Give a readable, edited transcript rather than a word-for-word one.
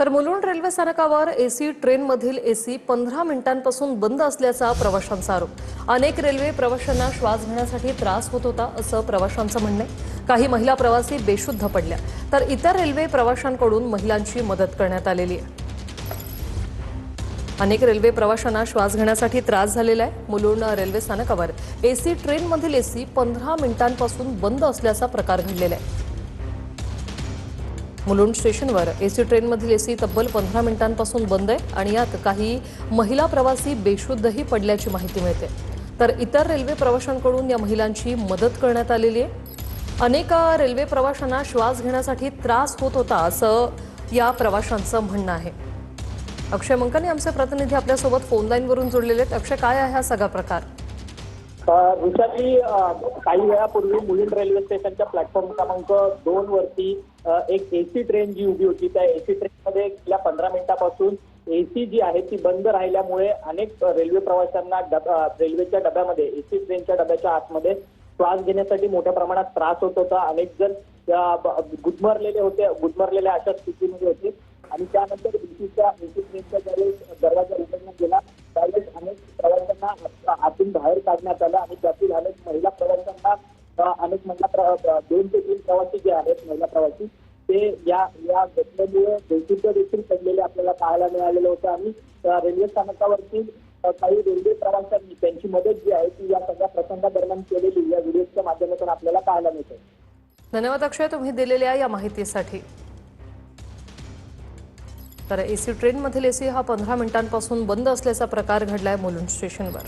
तर मुलुंड रेल्वे स्थानकावर AC ट्रेनमधील AC 15 मिनिटांपासून बंद असल्याचा प्रवाशांचा आरोप। अनेक रेल्वे प्रवाशांना श्वास घेण्यासाठी त्रास होत होता असं प्रवाशांचं म्हणणं आहे। काही महिला प्रवासी बेशुद्ध पडल्या तर इतर रेल्वे प्रवाशांकडून महिलांची मदत करण्यात आलेली आहे। अनेक रेल्वे प्रवाशांना श्वास घेण्यासाठी त्रास झालेला आहे। मुलुंड रेल्वे स्थानकावर एसी ट्रेनमधील एसी 15 मिनिटांपासून बंद असल्याचा प्रकार घडलेला आहे। मुलुंड स्टेशनवर एसी ट्रेनमधील एसी तब्बल 15 मिनिटांपासून बंद आहे आणि यात काही महिला प्रवासी बेशुद्धही पडल्याची माहिती मिळते। तर इतर रेल्वे प्रवाशांकडून या महिलांची मदत करण्यात आलेली आहे। अनेक रेल्वे प्रवाशांना श्वास घेण्यासाठी त्रास होत होता असं या प्रवाशांचं म्हणणं आहे। अक्षय मंकानी आमचे प्रतिनिधी आपल्यासोबत फोन लाईनवरून जोडलेले आहेत। अक्षय, काय आहे हा सगळा प्रकार? ऋषाली, काही वेळापूर्वी मुलुंड रेल्वे स्टेशनच्या प्लॅटफॉर्म क्रमांक 2 वरती एक एसी ट्रेन जी उभी होती, त्या एसी ट्रेनमध्ये गेल्या 15 मिनिटापासून एसी जी आहे ती बंद राहिल्यामुळे अनेक रेल्वे प्रवाशांना रेल्वेच्या डब्यामध्ये, एसी ट्रेनच्या डब्याच्या आतमध्ये श्वास घेण्यासाठी मोठ्या प्रमाणात त्रास होत होता। अनेक जण गुदमरलेल्या अशा स्थितीमध्ये होते आणि त्यानंतर एसी ट्रेनचा ज्यावेळेस दरवाजा उघडण्यात गेला त्यावेळेस अनेक प्रवाशांना आतून बाहेर काढण्यात आलं आणि त्यातील अनेक महिला प्रवाशांना, अनेक महिला 2 ते 3 प्रवासी जे आहेत महिला प्रवासी ते या घटनेमुळे बेशुद्ध देखील पडलेले आपल्याला पाहायला मिळालेलं होतं आणि रेल्वे स्थानकावरती काही रेल्वे प्रवाशांनी त्यांची मदत जी आहे ती या सगळ्या प्रसंगादरम्यान केलेली या व्हिडिओच्या माध्यमातून आपल्याला पाहायला मिळते। धन्यवाद अक्षय, तुम्ही दिलेल्या या माहितीसाठी। तर एसी ट्रेनमधील एसी हा 15 मिनिटांपासून बंद असल्याचा प्रकार घडलाय मुलुंड स्टेशनवर।